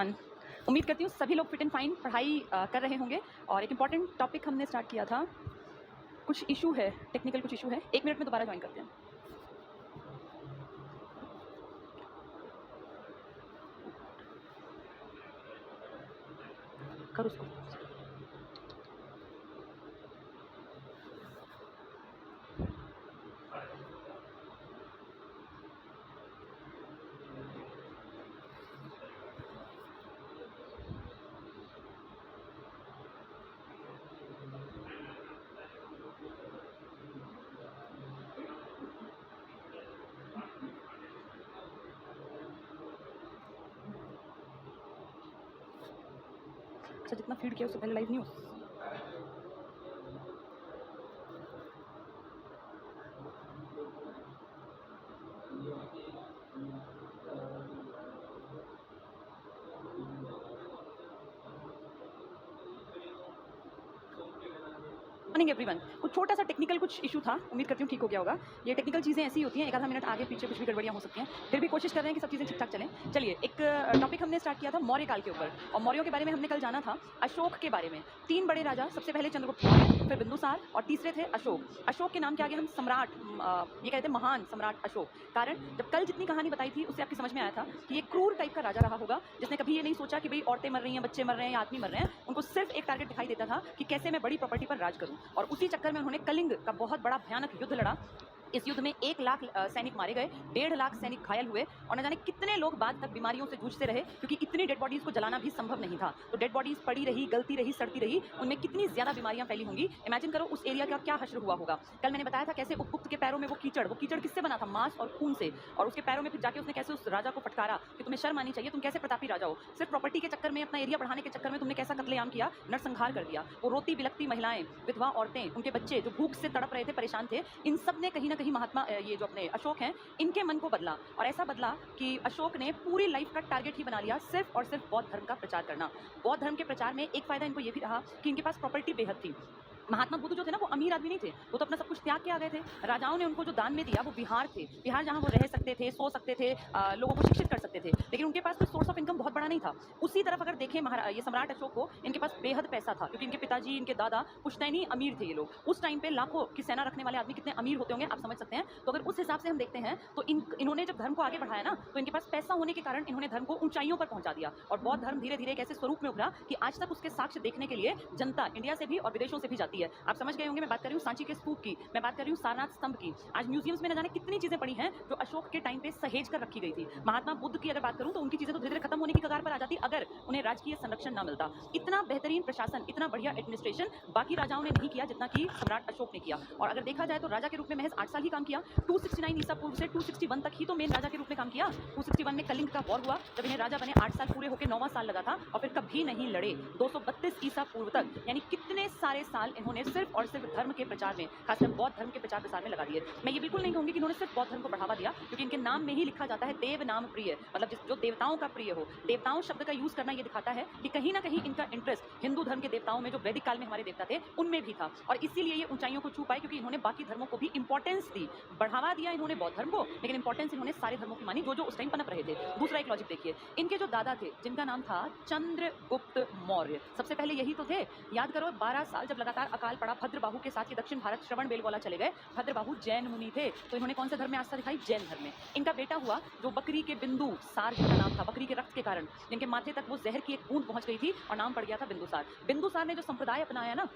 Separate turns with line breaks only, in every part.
Everyone. उम्मीद करती हूँ सभी लोग फिट एंड फाइन पढ़ाई कर रहे होंगे। और एक इम्पॉर्टेंट टॉपिक हमने स्टार्ट किया था, कुछ इशू है, टेक्निकल कुछ इशू है। 1 मिनट में दोबारा ज्वाइन करते हैं। कर उसको। अच्छा, जितना फीड किया उससे पहले लाइव नहीं हो। Morning everyone. कुछ छोटा सा टेक्निकल कुछ इशू था, उम्मीद करती हूँ ठीक हो गया होगा। ये टेक्निकल चीज़ें ऐसी होती हैं, एक आधा मिनट आगे पीछे कुछ भी गड़बड़ियाँ हो सकती हैं, फिर भी कोशिश कर रहे हैं कि सब चीज़ें ठीक ठाक चलें। चलिए, एक टॉपिक हमने स्टार्ट किया था मौर्य काल के ऊपर, और मौर्यों के बारे में हमने कल जाना था अशोक के बारे में। 3 बड़े राजा, सबसे पहले चंद्रगुप्त मौर्य, फिर बिंदुसार और तीसरे थे अशोक। अशोक के नाम के आगे हम सम्राट, ये कहते हैं महान सम्राट अशोक। कारण जब कल जितनी कहानी बताई थी उससे आपकी समझ में आया था कि ये क्रूर टाइप का राजा रहा होगा, जिसने कभी ये नहीं सोचा कि भाई औरतें मर रही हैं, बच्चे मर रहे हैं या आदमी मर रहे हैं। उनको सिर्फ एक टारगेट दिखाई देता था कि कैसे मैं बड़ी प्रॉपर्टी पर राज करूं, और उसी चक्कर में उन्होंने कलिंग का बहुत बड़ा भयानक युद्ध लड़ा। इस युद्ध में 1 लाख सैनिक मारे गए, 1.5 लाख सैनिक घायल हुए, और न जाने कितने लोग बाद तक बीमारियों से जूझते रहे, क्योंकि इतनी डेड बॉडीज को जलाना भी संभव नहीं था। तो डेड बॉडीज पड़ी रही, गलती रही, सड़ती रही, उनमें कितनी ज्यादा बीमारियां फैली होंगी। इमेजिन करो उस एरिया का क्या हश्र हुआ होगा। कल मैंने बताया था कैसे उपगुप्त के पैरों में वो कीचड़ किससे बना था, मांस और खून से, और उसके पैरों में फिर जाके उसने कैसे उस राजा को फटकारा कि तुम्हें शर्म आनी चाहिए, तुम कैसे प्रतापी राजा हो, सिर्फ प्रॉपर्टी के चक्कर में, अपना एरिया बढ़ाने के चक्कर में तुमने कैसा कत्लेआम किया, नरसंहार कर दिया। वो रोती बिलखती महिलाएं, विधवा औरतें, उनके बच्चे जो भूख से तड़प रहे थे, परेशान थे, इन सब ने कहीं ना कहीं महात्मा ये जो अपने अशोक हैं, इनके मन को बदला। और ऐसा बदला कि अशोक ने पूरी लाइफ का टारगेट ही बना लिया सिर्फ और सिर्फ बौद्ध धर्म का प्रचार करना। बौद्ध धर्म के प्रचार में एक फायदा इनको ये भी रहा कि इनके पास प्रॉपर्टी बेहद थी। महात्मा बुद्ध जो थे ना, वो अमीर आदमी नहीं थे, वो तो अपना सब कुछ त्याग के आ गए थे। राजाओं ने उनको जो दान में दिया वो बिहार थे, बिहार जहाँ वो रह सकते थे, सो सकते थे, लोगों को शिक्षित कर सकते थे, लेकिन उनके पास कोई सोर्स ऑफ इनकम बहुत बड़ा नहीं था। उसी तरफ अगर देखें ये सम्राट अशोक को, इनके पास बेहद पैसा था, क्योंकि इनके पिताजी, इनके दादा पुश्तैनी अमीर थे। ये लोग उस टाइम पे लाखों की सेना रखने वाले आदमी कितने अमीर होते होंगे, आप समझ सकते हैं। तो अगर उस हिसाब से हम देखते हैं तो इन्होंने जब धर्म को आगे बढ़ाया ना, तो इनके पास पैसा होने के कारण इन्होंने धर्म को ऊंचाइयों पर पहुंचा दिया, और बौद्ध धर्म धीरे धीरे एक ऐसे स्वरूप में उभरा कि आज तक उसके साक्ष्य देखने के लिए जनता इंडिया से भी और विदेशों से भी जाती है। आप समझ गए होंगे, मैं बात कर रही हूँ सांची के स्तूप की, मैं बात कर रही हूँ सारनाथ स्तंभ की। आज म्यूजियम्स में न जाने कितनी चीजें पड़ी हैं जो अशोक के टाइम पे सहेज कर रखी गई थी। महात्मा बुद्ध की अगर बात करूं तो उनकी चीजें तो धीरे धीरे खत्म होने की कगार पर आ जाती अगर उन्हें राजकीय संरक्षण ना मिलता। इतना बेहतरीन प्रशासन, इतना बढ़िया एडमिनिस्ट्रेशन बाकी राजाओं ने नहीं किया जितना कि सम्राट अशोक ने किया। और अगर देखा जाए तो राजा के रूप में महज 8 साल ही काम किया। 269 ईसा पूर्व से 261 तक ही तो मेन राजा के रूप में काम किया। 261 में कलिंग का वॉर हुआ, जब इन्हें राजा बने 8 साल पूरे होकर 9वां साल लगा था, और फिर कभी नहीं लड़े 232 ईसा पूर्व तक। यानी कितने सारे साल इन्होंने सिर्फ और सिर्फ धर्म के प्रचार में, खासकर बौद्ध धर्म के प्रचार प्रसार में लगा दिए। मैं ये बिल्कुल नहीं कहूंगी कि इन्होंने सिर्फ बौद्ध धर्म को बढ़ावा दिया, क्योंकि इनके नाम में ही लिखा जाता है देव नाम प्रिय, मतलब जो देवताओं का प्रिय हो। देवताओं शब्द का यूज करना ये दिखाता है कि कहीं ना कहीं इनका इंटरेस्ट हिंदू धर्म के देवताओं में, जो वैदिक काल में हमारे देवता थे, उनमें भी था। और इसीलिए ये ऊंचाइयों को छू पाए, क्योंकि इन्होंने बाकी धर्मों को भी इंपॉर्टेंस दी, बढ़ावा दिया इन्होंने बौद्ध धर्म को, लेकिन इंपॉर्टेंस इन्होंने सारे धर्मों की मानी जो जो उस टाइम पनप रहे थे। दूसरा एक लॉजिक देखिए, इनके जो दादा थे जिनका नाम था चंद्रगुप्त मौर्य, सबसे पहले यही तो थे। याद करो, 12 साल जब लगातार अकाल पड़ा भद्रबाहु के साथ, ये दक्षिण भारत श्रवण बेलगोला चले गए। भद्रबाहु जैन मुनि थे, तो इन्होंने कौन से धर्म में आस्था दिखाई, जैन धर्म में। इनका बेटा हुआ जो बकरी के बिंदु सार, जिनका नाम था बकरी के रक्त के कारण जिनके माथे तक वो जहर की एक बूंद पहुंच गई थी और नाम पड़ गया था बिंदुसार। बिंदुसार ने जो संप्रदाय अपनाया ना,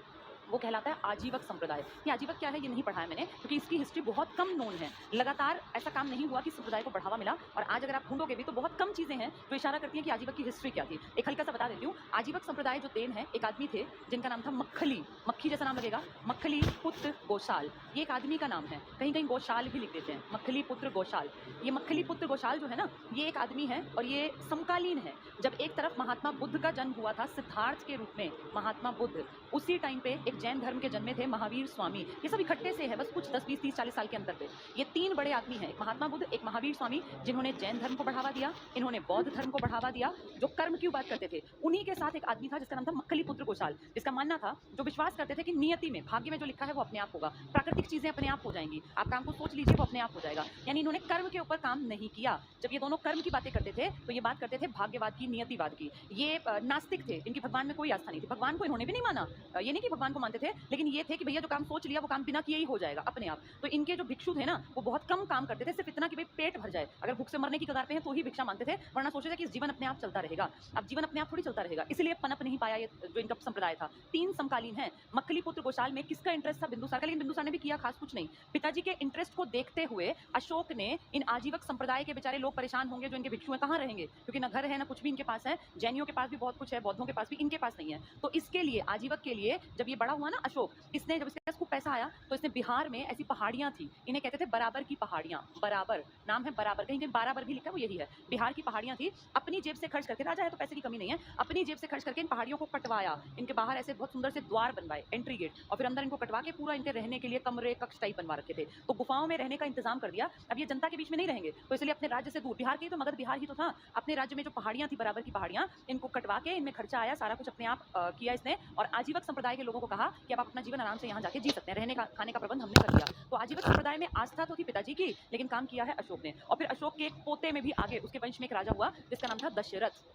वो कहलाता है आजीवक संप्रदाय। ये आजीवक क्या है ये नहीं पढ़ाया मैंने, क्योंकि इसकी हिस्ट्री बहुत कम नोन है। लगातार ऐसा काम नहीं हुआ कि संप्रदाय को बढ़ावा मिला, और आज अगर आप ढूंढोगे भी तो बहुत कम चीजें हैं जो इशारा करती हैं कि आजीवक की हिस्ट्री क्या थी। एक हल्का सा बता देती हूँ। आजीवक संप्रदाय जो देन है, एक आदमी थे जिनका नाम था मक्खली, मक्खी जैसा नाम लगेगा, मक्खली पुत्र गोशाल। ये एक आदमी का नाम है, कहीं कहीं गोशाल भी लिख देते हैं, मक्खली पुत्र गोशाल। ये मक्खली पुत्र गोशाल जो है ना, ये एक आदमी है, और ये समकालीन है। जब एक तरफ महात्मा बुद्ध का जन्म हुआ था सिद्धार्थ के रूप में, महात्मा बुद्ध, उसी टाइम पे एक जैन धर्म के जन्मे थे महावीर स्वामी। ये सब इकट्ठे से है, बस कुछ 10, 20, 30, 40 साल के अंतर पे। ये 3 बड़े आदमी हैं, एक महात्मा बुद्ध, एक महावीर स्वामी, जिन्होंने जैन धर्म को बढ़ावा दिया, इन्होंने बौद्ध धर्म को बढ़ावा दिया, जो कर्म की बात करते थे। उन्हीं के साथ एक आदमी था जिसका नाम था मक्खलीपुत्र गोशाल, जिसका मानना था, जो विश्वास करते थे कि नियति में, भाग्य में जो लिखा है वो अपने आप होगा, प्राकृतिक चीजें अपने आप हो जाएंगी, आप काम को सोच लीजिए वो अपने आप हो जाएगा। यानी इन्होंने कर्म के ऊपर काम नहीं किया। जब ये दोनों कर्म की बातें करते थे तो ये बात करते थे भाग्यवाद की, नियतिवाद की। ये नास्तिक थे, इनकी भगवान में कोई आस्था नहीं थी, भगवान को इन्होंने भी नहीं माना। ये नहीं कि भगवान को मानते थे, लेकिन ये थे कि भैया जो काम सोच लिया वो काम बिना किए ही हो जाएगा अपने आप। तो इनके जो भिक्षु थे ना, वो बहुत कम काम करते थे, सिर्फ इतना कि भाई पेट भर जाए, अगर भूख से मरने की कगार पे हैं तो ही भिक्षा मांगते थे, वरना सोचते थे कि जीवन अपने आप चलता रहेगा। अब जीवन अपने आप थोड़ी चलता रहेगा, इसलिए पनप नहीं पाया ये जो इनका संप्रदाय था। 3 समकालीन हैं। मक्खलीपुत्र गोशाल में किसका इंटरेस्ट था? बिंदुसार का, लेकिन बिंदुसार ने भी किया खास कुछ नहीं। पिताजी के इंटरेस्ट को देखते हुए अशोक ने इन आजीवक संप्रदाय के बेचारे लोग परेशान होंगे जो इनके भिक्षु हैं, कहाँ रहेंगे, क्योंकि ना घर है ना कुछ भी इनके पास है, जैनियों के पास भी बहुत कुछ है, बौद्धों के पास भी, इनके पास नहीं है। तो इसके लिए आजीवक के लिए जब ये बड़ा हुआ ना अशोक, इसने जब इसके पास खूब पैसा आया तो इसने बिहार में ऐसी पहाड़ियां थी, इन्हें कहते थे बराबर की पहाड़ियां, बराबर नाम है, बराबर कहीं कहीं बराबर भी लिखा है, वो यही है। बिहार की पहाड़ियां थी, अपनी जेब से खर्च करके, राजा है तो पैसे की कमी नहीं है, अपनी जेब से खर्च करके इन पहाड़ियों को कटवाया, इनके बाहर ऐसे बहुत सुंदर से द्वार बनवाए, एंट्री गेट, और फिर अंदर इनको कटवा के पूरा इनके रहने के लिए कमरे कक्ष टाइप बनवा रखे थे। तो गुफाओं में रहने का इंतजाम कर दिया। अब ये जनता के बीच में नहीं रहेंगे, तो इसलिए अपने राज्य से दूर, बिहार की तो मगध बिहार ही तो था, अपने राज्य में जो पहाड़ियां थी, बराबर की पहाड़ियां, इनको कटवा के इनमें खर्चा आया, सारा कुछ अपने आप किया इसने, और आजीवक संप्रदाय के लोगों को कहा कि अब आप अपना जीवन आराम से यहाँ जाके जी सकते हैं, रहने का खाने का प्रबंध हमने कर दिया। तो आजीवक संप्रदाय में आस्था तो थी पिताजी की, लेकिन काम किया है अशोक ने। और फिर अशोक के एक पोते में भी आगे उसके वंश में एक राजा हुआ जिसका नाम था दशरथ।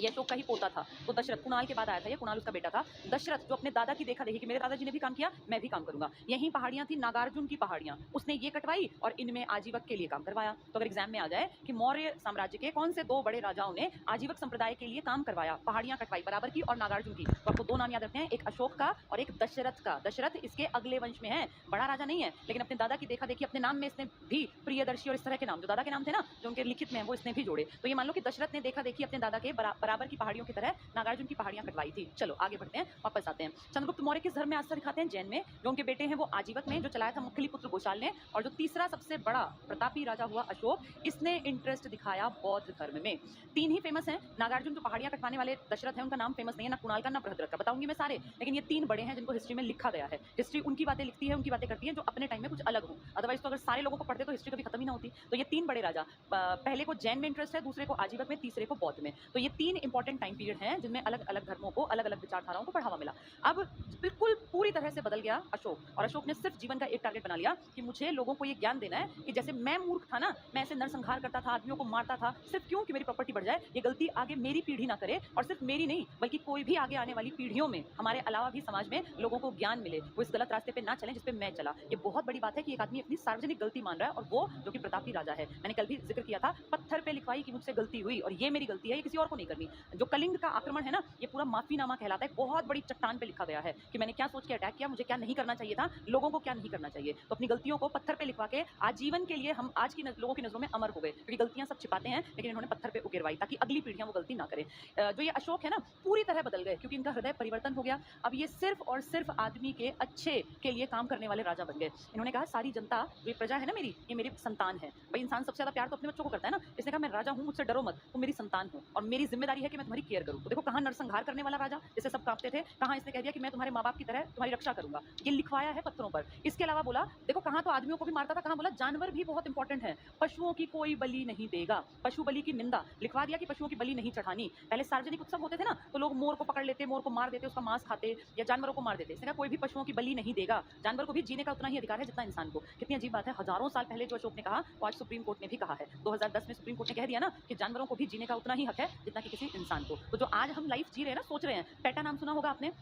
ये अशोक का ही पोता था। तो दशरथ कुणाल के बाद आया था, ये कुणाल उसका बेटा था। दशरथ जो अपने दादा की देखा देखी कि मेरे दादाजी ने भी काम किया, मैं भी काम करूंगा। यही पहाड़ियां थी, नागार्जुन की पहाड़ियां, उसने ये कटवाई और इनमें आजीवक के लिए काम करवाया। तो अगर एग्जाम में आ जाए कि मौर्य साम्राज्य के कौन से 2 बड़े राजाओं ने आजीवक संप्रदाय के लिए काम करवाया, पहाड़ियां कटवाई, बराबर की और नागार्जुन की, तो आपको 2 नाम याद रखते हैं, एक अशोक का और एक दशरथ का। दशरथ इसके अगले वंश में है, बड़ा राजा नहीं है, लेकिन अपने दादा की देखा देखी अपने नाम में इसने भी प्रियदर्शी और इस तरह के नाम, जो दादा के नाम थे ना, जो उनके लिखित में है, वो इसने भी जोड़े। तो ये मान लो कि दशरथ ने देखा देखी अपने दादा के बराबर की पहाड़ियों की तरह नागार्जुन की पहाड़ियां कटवाई थी। चलो आगे बढ़ते हैं, वापस आते हैं। चंद्रगुप्त मौर्य किस धर्म में आस्था दिखाते हैं? जैन में। जो उनके बेटे हैं वो आजीवक में, जो चलाया था मक्खलीपुत्र गोशाल ने। और जो तीसरा सबसे बड़ा प्रतापी राजा हुआ अशोक, इसने इंटरेस्ट दिखाया बौद्ध धर्म में। 3 ही फेमस हैं। नागार्जुन जो पहाड़ियां कटवाने वाले दशरथ है, उनका नाम फेमस नहीं है, ना कुणाल का ना बृहद्रथ का, बताऊंगी मैं सारे, लेकिन ये 3 बड़े हैं जिनको हिस्ट्री में लिखा गया है। हिस्ट्री उनकी बातें लिखती है, उनकी बातें करती है जो अपने टाइम में कुछ अलग हो, अदरवाइज तो अगर सारे लोगों को पढ़ते तो हिस्ट्री कभी खत्म ही ना होती। तो ये 3 बड़े राजा, पहले को जैन में इंटरेस्ट है, दूसरे को आजीवक में, तीसरे को बौद्ध में। तो ये 3 इंपॉर्टेंट टाइम पीरियड हैं जिनमें अलग अलग धर्मों को, अलग अलग विचारधाराओं को बढ़ावा मिला। अब बिल्कुल पूरी तरह से बदल गया अशोक, और अशोक ने सिर्फ जीवन का एक टारगेट बना लिया कि मुझे लोगों को ये ज्ञान देना है कि जैसे मैं मूर्ख था ना, मैं ऐसे नरसंहार करता था, आदमियों को मारता था, सिर्फ क्यों कि मेरी प्रॉपर्टी बढ़ जाए, ये गलती आगे मेरी पीढ़ी ना करे, और सिर्फ मेरी नहीं बल्कि कोई भी आगे आने वाली पीढ़ियों में, हमारे अलावा भी समाज में लोगों को ज्ञान मिले, वो इस गलत रास्ते पे ना चले जिस पे मैं चला। ये बहुत बड़ी बात है कि एक आदमी अपनी सार्वजनिक गलती मान रहा है, और वो जो कि प्रतापी राजा है। मैंने कल भी जिक्र किया था, पत्थर पे लिखवाई कि मुझसे गलती हुई और ये मेरी गलती है, ये किसी और को नहीं करनी। जो कलिंग का आक्रमण है ना, ये पूरा माफीनामा कहलाता है। बहुत बड़ी चट्टान पे लिखा गया है कि मैंने क्या सोच के अटैक किया, मुझे क्या नहीं करना चाहिए था, लोगों को क्या नहीं करना चाहिए। तो अपनी गलतियों को पत्थर पे लिखवा के आजीवन के लिए हम आज की लोगों की नजरों में अमर हो गए, क्योंकि गलतियां सब छिपाते हैं, लेकिन इन्होंने पत्थर पे उकेरवाई ताकि अगली पीढ़ियां वो गलती ना करें। जो ये अशोक है ना, पूरी तरह बदल गए, क्योंकि इनका हृदय परिवर्तन हो गया। अब ये सिर्फ और सिर्फ आदमी के अच्छे के लिए काम करने वाले राजा बन गए। इन्होंने कहा सारी जनता, जो प्रजा है ना मेरी, ये मेरी संतान है। भाई इंसान सबसे ज्यादा प्यार तो अपने बच्चों को करता है ना। इसने कहा मैं राजा हूँ, मुझसे डरो मत, तुम मेरी संतान हो और मेरी जिम्मेदारी है कि मैं तुम्हारी केयर करूँ। तो देखो कहाँ नरसंहार करने वाला राजा जिसे सब कांपते थे, कहाँ इसने कह दिया कि मैं तुम्हारे माँ बाप की तरह तुम्हारी रक्षा करूंगा। ये लिखवाया है पत्थरों पर। इसके अलावा बोला देखो कहाँ तो आदमियों को भी मारता था, कहाँ बोला जानवर भी बहुत इंपॉर्टेंट है, पशुओं की कोई बलि नहीं देगा, पशु बलि की निंदा लिखवा दिया कि पशुओं की बलि नहीं चढ़ानी। पहले सार्वजनिक उत्सव होते थे ना, तो लोग मोर को पकड़ लेते, मोर को मार देते, उसका मांस खाते या जानवरों को मार देते। इसने कहा कोई भी पशुओं की बलि नहीं देगा, जानवर को भी जीने का उतना ही अधिकार है जितना इंसान को। कितनी अजीब बात है, हजारों साल पहले जो अशोक ने कहा वो आज सुप्रीम कोर्ट ने भी कहा है। 2010 में सुप्रीम कोर्ट ने कह दिया ना कि जानवरों को भी जीने का उतना ही हक है जितना कि किसी इंसान को। तो जो आज हम लाइफ जी रहे हैं ना, सोच रहे हैं, पेटा नाम सुना होगा आपने,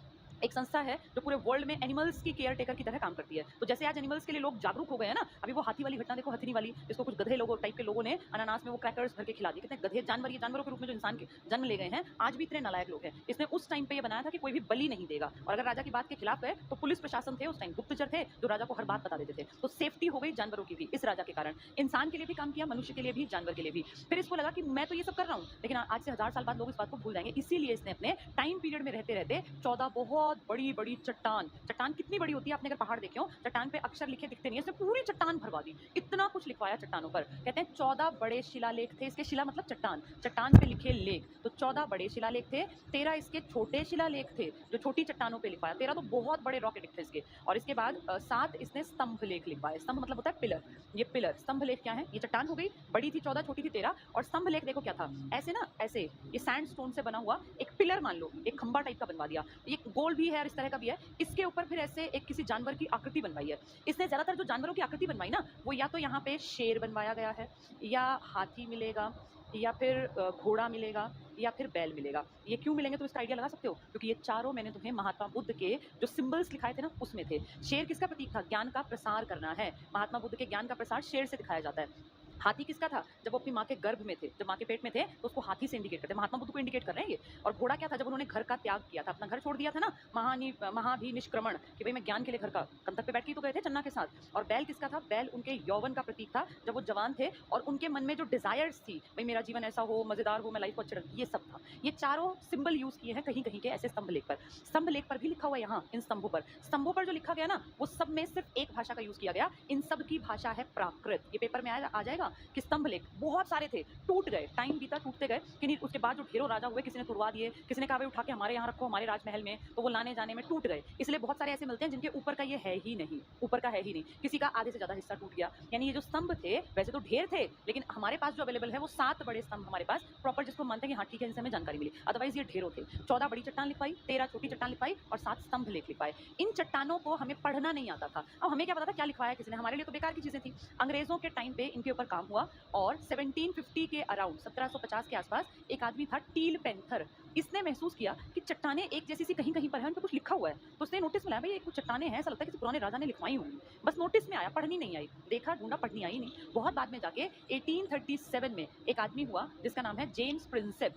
एक संस्था है जो पूरे वर्ल्ड में एनिमल्स की केयर टेकर की तरह काम करती है। तो जैसे आज एनिमल्स के लिए लोग जागरूक हो गए हैं ना, अभी वो हाथी वाली घटना देखो, हथनी वाली, जिसको कुछ गधे लोगों टाइप के लोगों ने अनानास में वो क्रैकर्स भर के खिला दिए। कितने गधे जानवर, ये जानवरों के रूप में जो इंसान के जन्म ले गए हैं, आज भी इतने नालायक लोग हैं। इसने उस टाइम पे ये बनाया था कि कोई भी बलि नहीं देगा, और अगर राजा की बात के खिलाफ गए तो पुलिस प्रशासन थे उस टाइम, गुप्तचर थे जो राजा को हर बात बता देते थे। तो सेफ्टी हो गई जानवरों की भी इस राजा के कारण। इंसान के लिए भी काम किया, मनुष्य के लिए भी, जानवर के लिए भी। फिर इसको लगा कि मैं तो ये सब कर रहा हूँ, लेकिन आज से 1000 साल बाद लोग इस बात को भूल जाएंगे। इसीलिए इसने अपने टाइम पीरियड में रहते रहते 14 बहुत बड़ी बड़ी चट्टान। चट्टान कितनी बड़ी होती है, आपने अगर पहाड़ देखे हो, चट्टान पे अक्षर लिखे दिखते नहीं है, इसने पूरी चट्टान भरवा दी, इतना कुछ लिखवाया चट्टानों पर। कहते हैं 14 बड़े शिलालेख थे इसके, शिला मतलब चट्टान, चट्टान पे लिखे लेख, तो 14 बड़े शिलालेख थे, 13 इसके छोटे शिलालेख थे जो छोटी चट्टानों पे लिखवाया, 13 तो बहुत बड़े रॉक एडिक्ट थे इसके। और इसके बाद 7 इसने स्तंभ लेख लिखवाए। स्तंभ मतलब होता है पिलर, ये पिलर। स्तंभ लेख क्या है, ये चट्टान हो गई, बड़ी थी 14, छोटी थी 13, और स्तंभ लेख देखो क्या था, ऐसे ना, ऐसे ये सैंडस्टोन से बना हुआ एक पिलर मान लो, एक खंबा टाइप का बनवा दिया, ये गोल भी है और इस तरह का भी है, इसके ऊपर फिर ऐसे एक किसी जानवर की आकृति बनवाई है। इसने ज्यादातर जो जानवरों की आकृति बनवाई ना, वो या तो यहाँ पे शेर बनवाया गया है, या हाथी मिलेगा, या फिर घोड़ा मिलेगा, या फिर बैल मिलेगा। ये क्यों मिलेंगे तो इसका आइडिया लगा सकते हो, क्योंकि ये चारों मैंने तुम्हें महात्मा बुद्ध के जो सिंबल्स लिखाए थे ना उसमें थे। शेर किसका प्रतीक था, ज्ञान का प्रसार करना है, महात्मा बुद्ध के ज्ञान का प्रसार शेर से दिखाया जाता है। हाथी किसका था, जब वो अपनी माँ के गर्भ में थे, जब माँ के पेट में थे तो उसको हाथी से इंडिकेट करते हैं, महात्मा बुद्ध को इंडिकेट कर रहे हैं ये। और घोड़ा क्या था, जब उन्होंने घर का त्याग किया था, अपना घर छोड़ दिया था ना, महाभी निष्क्रमण, कि भाई मैं ज्ञान के लिए घर का, कंतक पे बैठ के तो गए थे चन्ना के साथ। और बैल किसका था, बैल उनके यौवन का प्रतीक था, जब वो जवान थे और उनके मन में जो डिजायर्स थी, भाई मेरा जीवन ऐसा हो, मजेदार हो, मैं लाइफ को अच्छा रखूं, ये सब था। ये चारों सिंबल यूज किए हैं कहीं कहीं के ऐसे स्तंभ लेख पर। स्तंभ लेख पर भी लिखा हुआ है यहाँ इन स्तंभों पर, स्तंभों पर जो लिखा गया ना वो सब में सिर्फ एक भाषा का यूज किया गया, इन सब की भाषा है प्राकृत। ये पेपर में आ जाएगा कि स्तंभ लेख बहुत सारे थे, टूट गए, टाइम बीता, टूटते गए, कि उसके बाद जो ढेरों राजा हुए, किसी ने तुड़वा दिए, किसी ने कहा भाई उठा के हमारे यहाँ रखो, हमारे राजमहल में, तो वो लाने जाने में टूट गए। इसलिए बहुत सारे ऐसे मिलते हैं जिनके ऊपर का ये है ही नहीं, ऊपर का है ही नहीं, किसी का आधे से ज्यादा हिस्सा टूट गया। यानी ये जो स्तंभ थे वैसे तो ढेर थे, लेकिन हमारे पास जो अवेलेबल है वो 7 बड़े स्तंभ हमारे पास प्रॉपर, जिसको मानते हैं कि हाँ ठीक है, इनसे हमें जानकारी मिली, अदरवाइज ये ढेरों थे। 14 बड़ी चट्टान लिखवाई, 13 छोटी चट्टान लिखवाई, और 7 स्तंभ लेख लिखवाए। इन चट्टानों को हमें पढ़ना नहीं आता था। अब हमें क्या पता था क्या लिखवाया किसी ने, हमारे लिए तो बेकार की चीजें थी। अंग्रेजों के टाइम पे इनके ऊपर काम हुआ, और 1750 के अराउंड 1750 के आसपास एक आदमी था टील पेंथर। इसने महसूस किया कि चट्टानें एक जैसी सी कहीं कहीं पर है, उन पर कुछ लिखा हुआ है, तो उसने नोटिस में लाया भाई ये कुछ चट्टानें हैं, ऐसा लगता है किसी पुराने राजा ने लिखवाई होंगी। बस नोटिस में आया, पढ़नी नहीं आई, देखा ढूंढा, पढ़नी आई नहीं। बहुत बाद में जाके 1837 में एक आदमी हुआ जिसका नाम है जेम्स प्रिंसेप।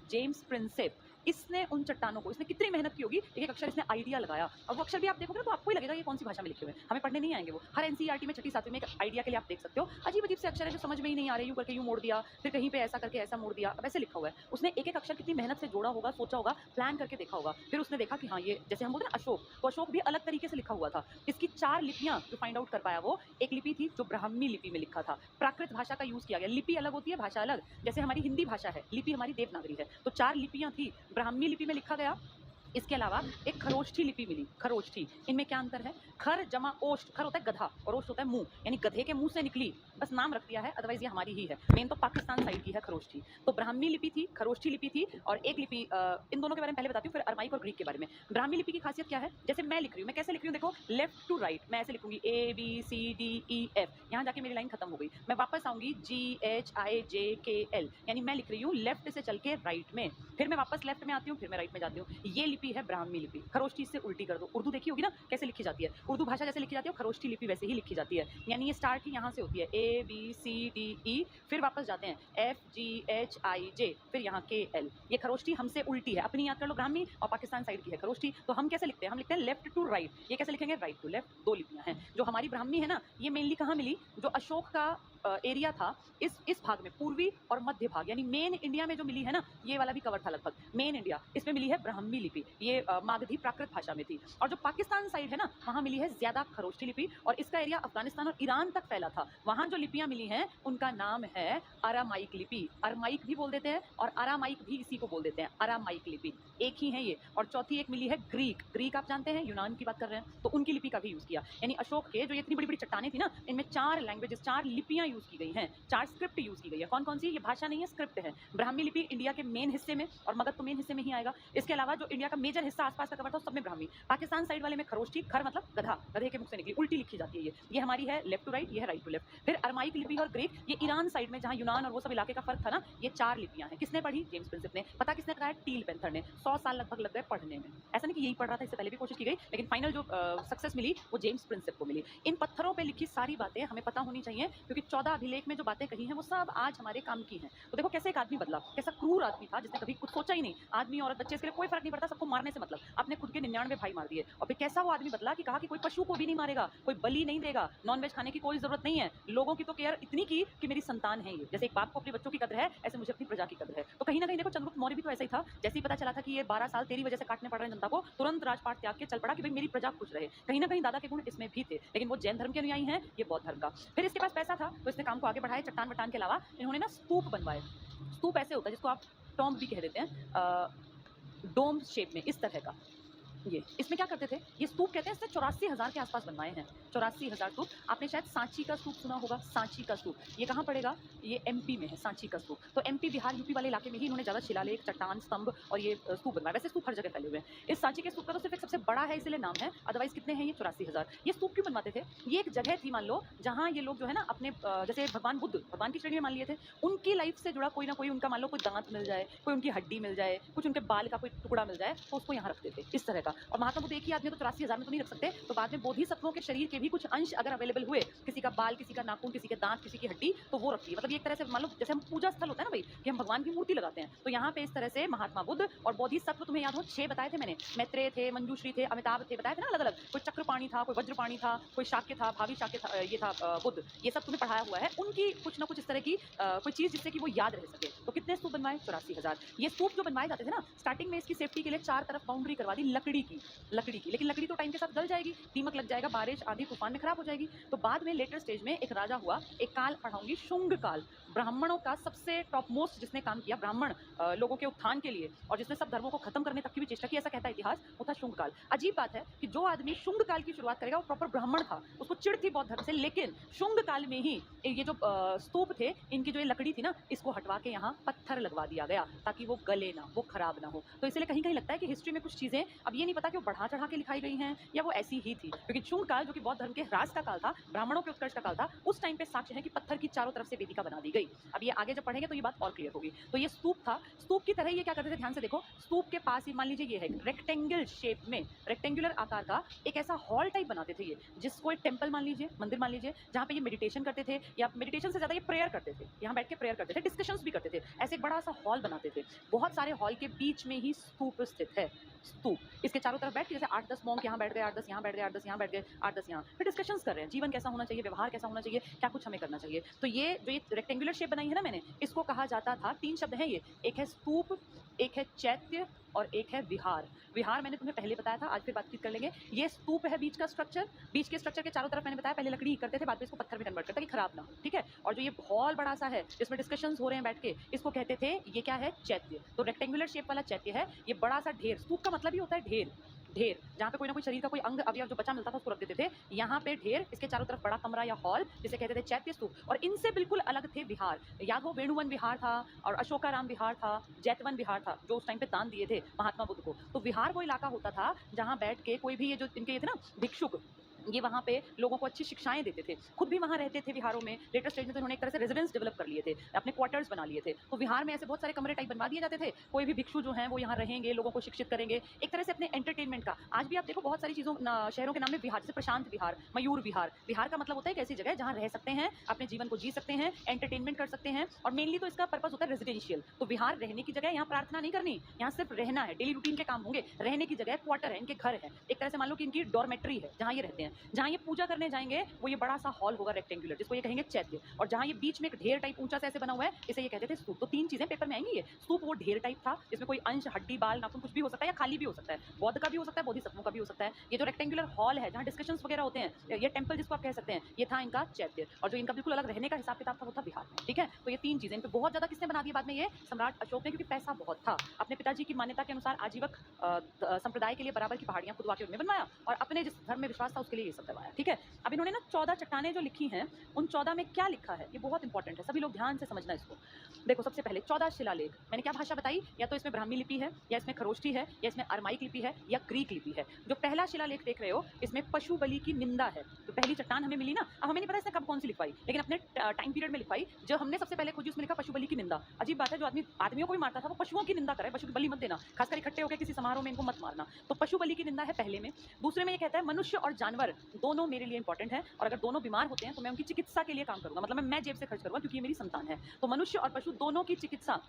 जेम्स प्रिंसेप, इसने उन चट्टानों को, इसने कितनी मेहनत की होगी, एक एक अक्षर इसने आइडिया लगाया, और वो अक्षर भी आप देखोगे तो आपको ही लगेगा ये कौन सी भाषा में लिखे हुए हैं, हमें पढ़ने नहीं आएंगे वो। हर एनसीईआरटी में 6ठी 7वीं में एक आइडिया के लिए आप देख सकते हो, अजीब अजीब से अक्षर है जो समझ में ही नहीं आ रहे, यूं करके यूं मोड़ दिया, फिर कहीं पे ऐसा करके ऐसा मोड़ दिया, अब ऐसे लिखा हुआ है। उसने एक एक अक्षर कितनी मेहनत से जोड़ा होगा, सोचा होगा, प्लान करके देखा होगा, फिर उसने देखा कि हाँ ये, जैसे हम बोलते हैं अशोक, तो अशोक भी अलग तरीके से लिखा हुआ था। इसकी 4 लिपियां जो फाइंड आउट कर पाया वो, एक लिपि थी जो ब्राह्मी लिपि में लिखा था, प्राकृत भाषा का यूज किया गया। लिपि अलग होती है, भाषा अलग, जैसे हमारी हिंदी भाषा है, लिपि हमारी देवनागरी है, तो 4 लिपियां थी, ब्राह्मी लिपि में लिखा गया। इसके अलावा एक खरोष्ठी लिपि मिली, खरोष्ठी, इनमें क्या अंतर है, खर जमा ओष्ठ, खर होता है गधा और ओष्ठ होता है मुंह, यानी गधे के मुंह से निकली, बस नाम रख दिया है, अदरवाइज ये हमारी ही है, मेन तो पाकिस्तान साइड की है खरोष्ठी। तो ब्राह्मी लिपि थी, खरोष्ठी लिपि थी, और एक लिपि, इन दोनों के बारे में पहले बताती हूँ, फिर अरमाइक और ग्रीक के बारे में। ब्राह्मी लिपि की खासियत क्या है, जैसे मैं लिख रही हूँ, मैं कैसे लिख रही हूँ देखो, लेफ्ट टू राइट, मैं ऐसे लिखूंगी ABCDEF, यहाँ जाके मेरी लाइन खत्म हो गई, मैं वापस आऊंगी GHIJKL, यानी मैं लिख रही हूँ लेफ्ट से चल के राइट में, फिर मैं वापस लेफ्ट में आती हूँ, फिर मैं राइट में जाती हूँ। ये लिपि है ब्राह्मी लिपि। खरोष्ठी से उल्टी कर दो, उर्दू देखी होगी ना कैसे लिखी जाती है, उर्दू भाषा जैसे लिखी जाती है खरोष्ठी लिपि वैसे ही लिखी जाती है, यानी ये स्टार्ट ही यहाँ से होती है ABCDE, फिर वापस जाते हैं FGHIJ, फिर यहाँ KL। ये खरोष्ठी हमसे उल्टी है, अपनी याद कर लो, ब्राह्मी और पाकिस्तान साइड की है खरोष्ठी। तो हम कैसे लिखते हैं, हम लिखते हैं लेफ्ट टू राइट, ये कैसे लिखेंगे, राइट टू लेफ्ट, 2 लिपियां हैं। जो हमारी ब्राह्मी है ना, ये मेनली कहाँ मिली, जो अशोक का एरिया था, इस भाग में, पूर्वी और मध्य भाग, यानी मेन इंडिया में जो मिली है ना, ये वाला भी कवर था लगभग, मेन इंडिया, इसमें मिली है ब्राह्मी लिपि, ये मागधी प्राकृत भाषा में थी। और जो पाकिस्तान साइड है ना, वहाँ मिली है ज्यादा खरोष्ठी लिपि, और इसका एरिया अफगानिस्तान और ईरान तक फैला था। वहाँ जो लिपियां मिली हैं उनका नाम है अरामाइक लिपि, अरमाइक भी बोल देते हैं और अरामाइक भी इसी को बोल देते हैं, अरामाइक लिपि एक ही है ये। और चौथी एक मिली है ग्रीक, ग्रीक आप जानते हैं यूनान की बात कर रहे हैं, तो उनकी लिपि का भी यूज किया। यानी अशोक के जो ये इतनी बड़ी बड़ी चट्टानें थी ना, इनमें 4 लैंग्वेजेस, 4 लिपियां यूज की गई हैं, 4 स्क्रिप्ट यूज की गई है। कौन कौन सी, ये भाषा नहीं है, स्क्रिप्ट है। ब्राह्मी लिपि इंडिया के मेन हिस्से में, और मगध तो मेन हिस्से में ही आएगा। इसके अलावा जो इंडिया का मेजर हिस्सा आसपास का कवर था उस सब में ब्राह्मी। पाकिस्तान साइड वाले में खरोष्ठी, खर मतलब गधा, गधे के मुख से निकली, उल्टी लिखी जाती है ये हमारी है लेफ्ट टू राइट, ये है राइट टू लेफ्ट। फिर अरमाइक लिपि और ग्रीक, ये ईरान साइड में जहाँ यूनान और वो सब इलाके का फर्क था ना, ये 4 लिपियां हैं। किसने पढ़ी, जेम्स प्रिंसेप ने। पता किसने लगाया, टील पेंथर ने। 100 साल लगभग लग गए पढ़ने में। ऐसा नहीं कि यही पढ़ रहा था, इससे पहले भी कोशिश की गई, लेकिन फाइनल जो सक्सेस मिली वो जेम्स प्रिंसेप को मिली। इन पत्थरों पे लिखी सारी बातें हमें पता होनी चाहिए, क्योंकि 14 अभिलेख में जो बातें कही हैं वो सब आज हमारे काम की हैं। तो देखो कैसे एक आदमी बदला, कैसा क्रूर आदमी था जिसने कभी कुछ सोचा ही नहीं, आदमी औरत बच्चे इसके लिए कोई फर्क नहीं पड़ता, सबको मारने से मतलब, आपने खुद के 99 भाई मार दिए। और फिर कैसा वो आदमी बदला कि कहा कि कोई पशु को भी नहीं मारेगा, कोई बलि नहीं देगा, नॉन-वेज खाने की कोई ज़रूरत नहीं है। लोगों की तो केयर इतनी की कि मेरी संतान है ये। जैसे एक बाप को अपने बच्चों की कदर है, ऐसे मुझे अपनी प्रजा की कदर है। तो कहीं न कहीं देखो चंद्रगुप्त मौर्य भी तो ऐसा ही था। जैसे ही पता चला था कि ये 12 साल तेरी वजह से काटने पड़ रहे हैं जनता को, तुरंत राजपाट त्याग के चल पड़ा कि भई मेरी प्रजा खुश रहे। कहीं न कहीं दादा के गुण इसमें भी थे, लेकिन वो जैन धर्म के अनुयायी हैं, ये बौद्ध धर्म का। फिर इसके पास पैसा था, तो इसने काम को आगे बढ़ाया, चट्टान-वट्टान के अलावा इन्होंने ना स्तूप बनवाए। स्तूप ऐसे होता है जिसको आप टॉम्ब भी कह देते हैं, डोम शेप में इस तरह का। ये इसमें क्या करते थे, ये स्तूप कहते हैं, इसने 84,000 के आसपास बनवाए हैं। 84,000 स्तूप। आपने शायद सांची का स्तूप सुना होगा, सांची का स्तूप। ये कहाँ पड़ेगा, ये एमपी में है सांची का स्तूप। तो एमपी, बिहार, यूपी वाले इलाके में ही इन्होंने ज़्यादा शिलालेख, चट्टान, स्तंभ और ये स्तूप बनवाए। वैसे स्तूप हर जगह फैले हुए हैं। इस सांची के स्तूप का तो सिर्फ एक सबसे बड़ा है इसलिए नाम है, अदरवाइज कितने हैं ये 84,000। ये स्तूप क्यों बनवाते थे, ये एक जगह थी मान लो जहाँ ये लोग जो है ना अपने जैसे भगवान बुद्ध भगवान की श्रेणी में मान लिए थे, उनकी लाइफ से जुड़ा कोई ना कोई उनका मान लो कोई दांत मिल जाए, कोई उनकी हड्डी मिल जाए, कुछ उनके बाल का कोई टुकड़ा मिल जाए, तो उसको यहाँ रखते थे इस तरह का। और महात्मा बुद्ध एक ही आदमी तो 84,000 में तो नहीं रख सकते, तो बाद में बोधिसत्वों के शरीर के भी कुछ अंश अगर अवेलेबल हुए, किसी का बाल, किसी का नाखून, किसी के दांत, किसी की हड्डी, तो वो रखती है। मतलब ये एक तरह से मान लो जैसे हम पूजा स्थल होता है ना भाई, कि हम भगवान की मूर्ति लगाते हैं, तो यहाँ पे इस तरह से महात्मा बुद्ध और बोधिसत्व, तुम्हें याद हो 6 बताए थे मैंने, मैत्रेय थे, मंजूश्री थे, अमिताभ थे, बताए थे ना अलग अलग। कोई चक्रपाणी था, कोई वज्रपाणी था, कोई शाक्य था, भावी शाक्य था, ये था बुद्ध। ये सब तुम्हें पढ़ाया हुआ है। उनकी कुछ ना कुछ इस तरह की कोई चीज़ जिससे कि वो याद रह सके। तो कितने स्तूप बनवाए, 84,000। ये स्तूप जो बनवाए जाते थे ना, स्टार्टिंग में इसकी सेफ्टी के लिए 4 तरफ बाउंड्री करवा दी लकड़ी की। लेकिन लकड़ी तो टाइम के साथ गल जाएगी, दीमक लग जाएगा, बारिश आंधी तूफान में खराब हो जाएगी। तो बाद में लेटर स्टेज में एक राजा हुआ, एक काल पढ़ाऊंगी, शुंग काल। ब्राह्मणों का सबसे टॉप मोस्ट जिसने काम किया ब्राह्मण लोगों के उत्थान के लिए, और जिसने सब धर्मों को खत्म करने तक की भी चेष्टा की, ऐसा कहता है इतिहास, वो था शुंग काल। अजीब बात है कि जो आदमी शुंग काल की शुरुआत करेगा वो प्रॉपर ब्राह्मण था, उसको चिढ़ थी बौद्ध धर्म से, लेकिन शुंग काल में ही ये जो स्तूप थे, इनकी जो ये लकड़ी थी ना, इसको हटवा के यहाँ पत्थर लगवा दिया गया ताकि वो गले ना, वो खराब ना हो। तो इसलिए कहीं कहीं लगता है कि हिस्ट्री में कुछ चीजें अब ये नहीं पता कि वो बढ़ा चढ़ा के लिखाई गई हैं या वो ऐसी ही थी, क्योंकि शुंग काल जो कि बौद्ध धर्म के ह्रास का काल था, ब्राह्मणों के उत्कर्ष का काल था, उस टाइम पे साक्ष्य है कि पत्थर की चारों तरफ से वेदिका बना दी गई। अब ये आगे जब पढ़ेंगे तो ये बात और क्लियर होगी। तो ये स्तूप था, स्तूप की तरह ये क्या करते थे, ध्यान से देखो, स्तूप के पास ही मान लीजिए ये है रेक्टेंगल शेप में, रेक्टेंगुलर आकार का एक ऐसा हॉल टाइप बनाते थे ये, जिसको एक टेंपल मान लीजिए, मंदिर मान लीजिए, जहाँ पे ये मेडिटेशन करते थे, या मेडिटेशन से ज़्यादा ये प्रेयर करते थे, यहाँ बैठ के प्रेयर करते थे, डिस्कशंस भी करते थे। ऐसे एक बड़ा सा हॉल बनाते थे, बहुत सारे हॉल के बीच में ही स्तूप स्थित है। स्तूप, इसके चारों तरफ बैठ के जैसे 8-10 मॉन्क यहाँ बैठ गए, 8-10 यहाँ बैठ गए, 8-10 यहाँ बैठ गए, 8-10 यहाँ, फिर डिस्कशंस कर रहे हैं, जीवन कैसा होना चाहिए, व्यवहार कैसा होना चाहिए, क्या कुछ हमें करना चाहिए। तो ये जो ये रेक्टेंगुलर शेप बनाई है ना मैंने, इसको कहा जाता था, 3 शब्द हैं ये, एक है स्तूप, एक है चैत्य और एक है विहार। विहार मैंने तुम्हें पहले बताया था, आज फिर बातचीत कर लेंगे। ये स्तूप है बीच का स्ट्रक्चर, बीच के स्ट्रक्चर के चारों तरफ मैंने बताया पहले लकड़ी करते थे, बाद में इसको पत्थर में कन्वर्ट करते कि खराब ना हो, ठीक है। और जो ये हॉल बड़ा सा है जिसमें डिस्कशंस हो रहे हैं बैठ के, इसको कहते थे, ये क्या है, चैत्य। तो रेक्टेंगुलर शेप वाला चैत्य है, ये बड़ा सा ढेर, स्तूप का मतलब ही होता है ढेर, ढेर जहाँ पे कोई ना कोई शरीर का कोई अंग अवयव जो बचा मिलता था उसको रख देते थे, यहाँ पे ढेर, इसके चारों तरफ बड़ा कमरा या हॉल जिसे कहते थे चैत्य स्तूप। और इनसे बिल्कुल अलग थे विहार, याद हो वेणुवन विहार था और अशोकाराम विहार था, जैतवन विहार था, जो उस टाइम पे दान दिए थे महात्मा बुद्ध को। तो विहार वो इलाका होता था जहाँ बैठ के कोई भी ये जो इनके ये थे ना भिक्षुक, ये वहाँ पे लोगों को अच्छी शिक्षाएं देते थे, खुद भी वहाँ रहते थे विहारों में। लेटेस्ट स्टेज में तो उन्होंने एक तरह से रेजिडेंस डेवलप कर लिए थे, अपने क्वार्टर्स बना लिए थे। तो विहार में ऐसे बहुत सारे कमरे टाइप बनवा दिए जाते थे, कोई भी भिक्षु जो हैं वो यहाँ रहेंगे, लोगों को शिक्षित करेंगे, एक तरह से अपने एंटरटेनमेंट का। आज भी आप देखो बहुत सारी चीज़ों शहरों के नाम में विहार, जैसे प्रशांत विहार, मयूर विहार। विहार का मतलब होता है एक ऐसी जगह जहाँ रह सकते हैं, अपने जीवन को जी सकते हैं, एंटरटेनमेंट कर सकते हैं, और मेनली तो इसका पर्पस होता है रेजिडेंशियल। तो विहार रहने की जगह, यहाँ प्रार्थना नहीं करनी, यहाँ सिर्फ रहना है, डेली रूटीन के काम होंगे, रहने की जगह, क्वार्टर है, इनके घर है, एक तरह से मान लो कि इनकी डॉर्मेट्री है जहाँ ये रहते हैं। जहाँ ये पूजा करने जाएंगे वो ये बड़ा सा हॉल होगा रेक्टेंगुलर, जिसको ये कहेंगे चैत्य। और जहाँ ये बीच में एक ढेर टाइप ऊंचा सा ऐसे बना हुआ है, इसे ये कहते थे स्तूप। तो 3 चीजें पेपर में आएंगी। ये स्तूप वो ढेर टाइप था जिसमें कोई अंश, हड्डी, बाल, नाखून कुछ भी हो सकता है, या खाली भी हो सकता है, बौद्ध का भी हो सकता है, बोधिसत्वों का भी हो सकता है। ये जो रेक्टेंगुलर हॉल है जहाँ डिस्कशंस वगैरह होते हैं, ये टेंपल जिसको आप कह सकते हैं, ये था इनका चैत्य। और जो इनका बिल्कुल अलग रहने का हिसाब किताब था वो था विहार, ठीक है। तो ये 3 चीजें, इन पे बहुत ज्यादा किसने बना दिया बाद में, ये सम्राट अशोक ने, क्योंकि पैसा बहुत था। अपने पिताजी की मान्यता के अनुसार आजीवक संप्रदाय के लिए बराबर की पहाड़ियां खुदवा के उनमें बनवाया, और अपने जिस धर्म में विश्वास था उसके लिए ये सब करवाया, ठीक है। अब इन्होंने ना 14 चट्टानें जो लिखी हैं, उन 14 में क्या लिखा है ये बहुत इंपॉर्टेंट है, सभी लोग ध्यान से समझना इसको। देखो सबसे पहले 14 शिलालेख, मैंने क्या भाषा बताई, या तो इसमें ब्राह्मी लिपि है, या इसमें खरोष्ठी है, या इसमें अरमाइक लिपि है, या ग्रीक लिपि है। जो पहला शिलालेख देख रहे हो इसमें पशु बलि की निंदा है। तो पहली चट्टान हमें मिली ना, अब हमें नहीं पता इसने कब कौन सी लिखवाई, लेकिन अपने टाइम पीरियड में लिखवाई। जो हमने सबसे पहले खोजी उसमें लिखा पशु बलि की निंदा। अजीब बात है, जो आदमी आदमियों को भी मारता था वो पशुओं की निंदा करे, पशु की बलि मत देना, खासकर इकट्ठे होकर किसी समारोह में इनको मत मारना। तो पशु बलि की निंदा है पहले में। दूसरे में ये कहता है मनुष्य और जानवर दोनों मेरे लिए इंपॉर्टेंट है, और अगर दोनों बीमार होते हैं तो मैं उनकी चिकित्सा के लिए काम करूंगा, मतलब मैं जेब से खर्च करूंगा क्योंकि ये मेरी संतान है। तो मनुष्य और पशु दोनों की चिकित्सा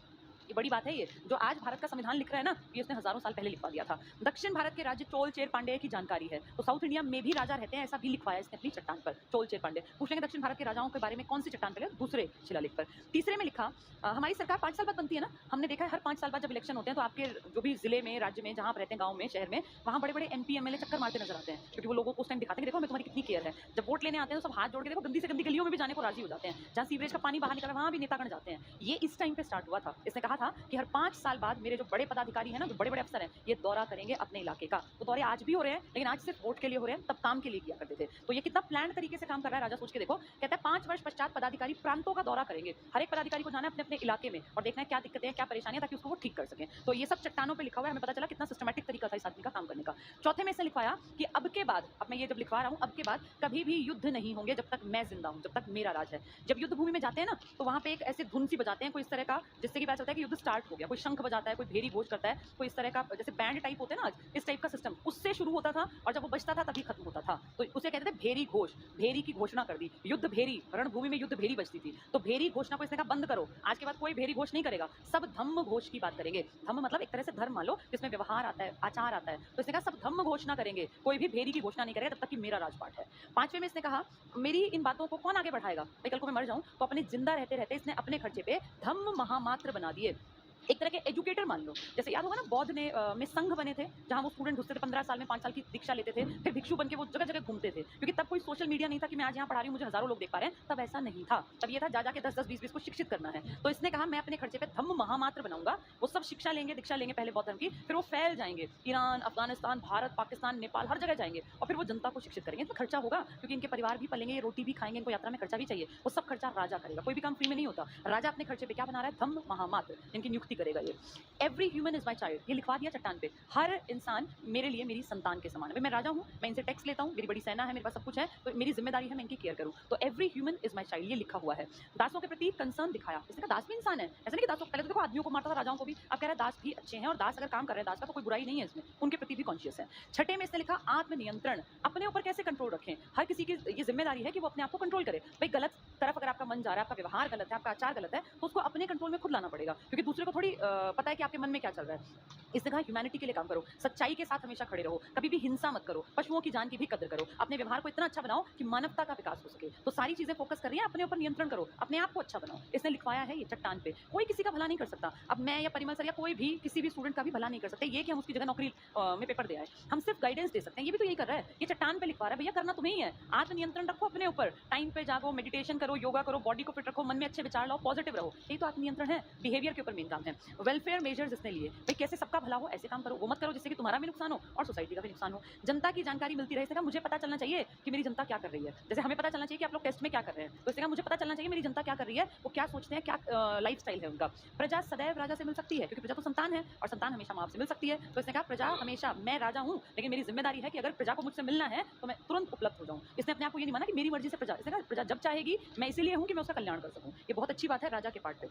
ये बड़ी बात है ये, जो आज भारत का संविधान लिख रहा है ना, ये उसने हजारों साल पहले लिखवा दिया था। दक्षिण भारत के राज्य चोल चेर पांड्य की जानकारी है, तो साउथ इंडिया में भी राजा रहते हैं ऐसा भी लिखवाया इसने अपनी चट्टान पर, चोल चेर पांड्य। पूछ लेंगे दक्षिण भारत के राजाओं के बारे में कौन सी चट्टान पर है, दूसरे शिलालेख पर। तीसरे में लिखा हमारी सरकार 5 साल बाद बनती है ना, हमने देखा है हर 5 साल बाद जब इलेक्शन होते हैं तो आपके जो भी जिले में, राज्य में, जहां आप रहते हैं, गांव में, शहर में, वहां बड़े बड़े एमपी एमएलए चक्कर मारते नजर आते हैं, क्योंकि वो लोगों को उस टाइम दिखाते हैं देखो हमें तुम्हारी कितनी केयर है। जब वोट लेने आते हैं तो सब हाथ जोड़ के देखो गंदी से गंदी गलियों में भी जाने को राजी हो जाते हैं, जहां सीवरेज का पानी बाहर निकल रहा है वहां भी नेतागण जाते हैं। ये इस टाइम पे स्टार्ट हुआ था। इसने कहा था कि हर 5 साल बाद मेरे जो बड़े पदाधिकारी हैं ना, जो बड़े बड़े अफसर हैं, ये दौरा करेंगे अपने इलाके का। तो दौरे आज भी हो रहे हैं, लेकिन आज सिर्फ वोट के लिए हो रहे हैं, तब काम के लिए किया करते थे। तो ये कितना प्लान तरीके से काम कर रहा है राजा, सोच के देखो। कहता है 5 वर्ष पश्चात पदाधिकारी प्रांतों का दौरा करेंगे, हर एक पदाधिकारी को जाना है अपने अपने इलाके में और देखना है क्या दिक्कतें हैं, क्या परेशानियां, ताकि उसको वो ठीक कर सकें। तो ये सब चट्टानों पे लिखा हुआ है, हमें पता चला कितना सिस्टमैटिक तरीका था इस आदमी का काम करने का। चौथे में इसने लिखवाया कि अब के बाद, अब मैं ये जब लिखवा रहा हूँ, अब के बाद कभी भी युद्ध नहीं होंगे जब तक मैं जिंदा हूँ, जब तक मेरा राज है। जब युद्ध भूमि में जाते हैं ना, तो वहाँ पे एक ऐसे धुन सी बजाते हैं कोई इस तरह का, जिससे कि पता चलता है कि युद्ध स्टार्ट हो गया। कोई शंख बजाता है, कोई भेरी घोष करता है, कोई इस तरह का जैसे बैंड टाइप होते हैं ना आज, इस टाइप का सिस्टम उससे शुरू होता था और जब वो बजता था तभी खत्म होता था। तो उसे कहते थे भेरी घोष, भेरी की घोषणा कर दी। युद्ध भेरी, रणभूमि में युद्ध भेरी बजती थी, तो भेरी घोषणा को इसने कहा बंद करो, आज के बाद कोई भेरी घोष नहीं करेगा, सब धम्म घोष की बात करेंगे। धम्म मतलब एक तरह से धर्म मान लो, जिसमें व्यवहार आता है, आचार आता है। तो इसने कहा सब धम्म घोषणा करेंगे, कोई भी भेरी की घोषणा नहीं करेगा तब तक कि मेरा राजपाट है। पांचवें में इसने कहा मेरी इन बातों को कौन आगे बढ़ाएगा, भाई कल को मैं मर जाऊं तो अपने जिंदा रहते रहते इसने अपने खर्चे पे धम्म महामात्र बना दिए। एक तरह के एजुकेटर मान लो, जैसे याद होगा ना बौद्ध में संघ बने थे, जहां वो स्टूडेंट घुसते थे, 15 साल में 5 साल की दीक्षा लेते थे, फिर भिक्षु बन के वो जगह जगह घूमते थे, क्योंकि तब कोई सोशल मीडिया नहीं था कि मैं आज यहाँ पढ़ा रही हूँ मुझे हजारों लोग देख पा रहे हैं, तब ऐसा नहीं था। तब ये था जा के 10-10 20-20 को शिक्षित करना है। तो इसने कहा मैं अपने खर्चे पे धम्म महामात्र बनाऊंगा, वो सब शिक्षा लेंगे, दीक्षा लेंगे पहले बौद्ध धर्म की, फिर वो फैल जाएंगे, ईरान, अफगानिस्तान, भारत, पाकिस्तान, नेपाल, हर जगह जाएंगे और फिर वो जनता को शिक्षित करेंगे। इसमें खर्चा होगा क्योंकि इनके परिवार भी पलेंगे, ये रोटी भी खाएंगे, इनको यात्रा में खर्चा भी चाहिए, वो सब खर्चा राजा करेगा। कोई भी काम फ्री में नहीं होता। राजा अपने खर्चे पे क्या बना रहा है, धम्म महामात्र, इनकी नियुक्ति करेगा ये। Every human is my child, ये लिखवा दिया चट्टान पे, हर इंसान मेरे लिए मेरी संतान के समान है। मैं राजा हूँ, मैं इनसे टैक्स लेता हूँ, मेरी बड़ी सेना है, मेरे पास सब कुछ है, तो मेरी जिम्मेदारी है मैं इनकी केयर करूँ। तो every human is my child, ये लिखा हुआ है। दासों के प्रति कंसर्न दिखाया, इसने कहा दास भी इंसान है, ऐसा नहीं कि दासों, पहले तो देखो आदमियों को मारता था, राजाओं को भी, अब कह रहा है दास भी अच्छे हैं और दास अगर काम कर रहे हैं दास का तो कोई बुराई नहीं है इसमें, उनके प्रति भी कॉन्शियस है। छठे में इसने लिखा आत्मनियंत्रण, अपने ऊपर कैसे कंट्रोल रखें। हर किसी की ये जिम्मेदारी है कि वो अपने आप को कंट्रोल करे। भाई गलत तरफ अगर आपका मन जा रहा है, आपका व्यवहार गलत है, आपका आचार गलत है, तो उसको अपने कंट्रोल में खुद लाना पड़ेगा, क्योंकि दूसरे को थोड़ी पता है कि आपके मन में क्या चल रहा है। इसने कहा ह्यूमैनिटी के लिए काम करो, सच्चाई के साथ हमेशा खड़े रहो, कभी भी हिंसा मत करो, पशुओं की जान की भी कदर करो, अपने व्यवहार को इतना अच्छा बनाओ कि मानवता का विकास हो सके। तो सारी चीजें फोकस कर रही है, अपने ऊपर नियंत्रण करो, अपने आप को अच्छा बनाओ। इसने लिखवाया है ये चट्टान पे। कोई किसी का भला नहीं कर सकता। अब मैं या परिमल सर या कोई भी किसी भी स्टूडेंट का भी भला नहीं कर सकते। ये कि हम उसकी जगह नौकरी में पेपर दे आए, हम सिर्फ गाइडेंस दे सकते हैं। ये भी तो यही कर रहा है, ये चट्टान पे लिखवा रहा है, भैया करना तुम्हें ही है। आत्मनियंत्रण रखो अपने ऊपर, टाइम पे जागो, मेडिटेशन करो, योगा करो, बॉडी को फिट रखो, मन में अच्छे विचार लाओ, पॉजिटिव रहो। यही तो आत्मनियंत्रण है, बिहेवियर के ऊपर मेन काम है। वेलफेयर मेजर्स इसने लिए, भाई कैसे सबका भला हो ऐसे काम करो, वो मत करो जिससे कि तुम्हारा भी नुकसान हो और सोसाइटी का भी नुकसान हो। जनता की जानकारी मिलती रहे, इसने कहा मुझे पता चलना चाहिए कि मेरी जनता क्या कर रही है। जैसे हमें पता चलना चाहिए कि आप लोग टेस्ट में क्या कर रहे हैं, तो इसने कहा मुझे पता चलना चाहिए मेरी जनता क्या कर रही है, वो क्या सोचते हैं, क्या लाइफस्टाइल है उनका। प्रजा सदैव राजा से मिल सकती है, क्योंकि प्रजा तो संतान है और संतान हमेशा माँ बाप से मिल सकती है। तो इसने कहा प्रजा हमेशा, मैं राजा हूँ लेकिन मेरी जिम्मेदारी है कि अगर प्रजा को मुझसे मिलना है तो मैं तुरंत उपलब्ध हो जाऊँ। इसने अपने आप को ये नहीं माना कि मेरी मर्जी से प्रजा, इसने कहा प्रजा जब चाहेगी मैं इसीलिए हूँ कि मैं उसका कल्याण कर सकूँ। ये बहुत अच्छी बात है राजा के पार्ट पे।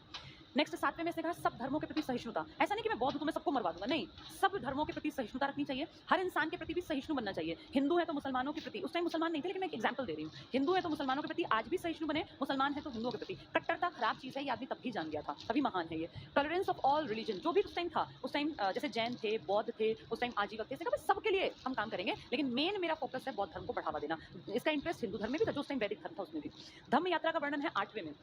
नेक्स्ट 7वें में इसने कहा सब धर्मों के प्रति सहिष्णुता। ऐसा नहीं कि मैं बौद्ध हूं तो मैं सबको मरवा दूंगा, नहीं, सब धर्मों के प्रति सहिष्णुता रखनी चाहिए। हर इंसान के प्रति भी सहिष्णु बनना चाहिए। हिंदू है तो मुसलमानों के प्रति, उस टाइम मुसलमान नहीं थे लेकिन मैं एक एग्जांपल दे रही हूँ, हिंदू है तो मुसलमानों के प्रति आज भी सहिष्णु बने, मुसलमान है तो हिंदुओं के प्रति। कट्टरता खराब चीज है, ये आदमी तब भी जान गया था, तभी महान है ये। टॉलरेंस ऑफ ऑल रिलीजन, जो भी उस टाइम था, उस टाइम जैसे जैन थे, बौद्ध थे, उस टाइम आजीवक थे, सबके लिए हम काम करेंगे, लेकिन मेन मेरा फोकस है बौद्ध धर्म को बढ़ावा देना। इसका इंटरेस्ट हिंदू धर्म में भी था, जो उस टाइम वैदिक धर्म था उसमें भी। धम्म यात्रा का वर्णन है 8वें में।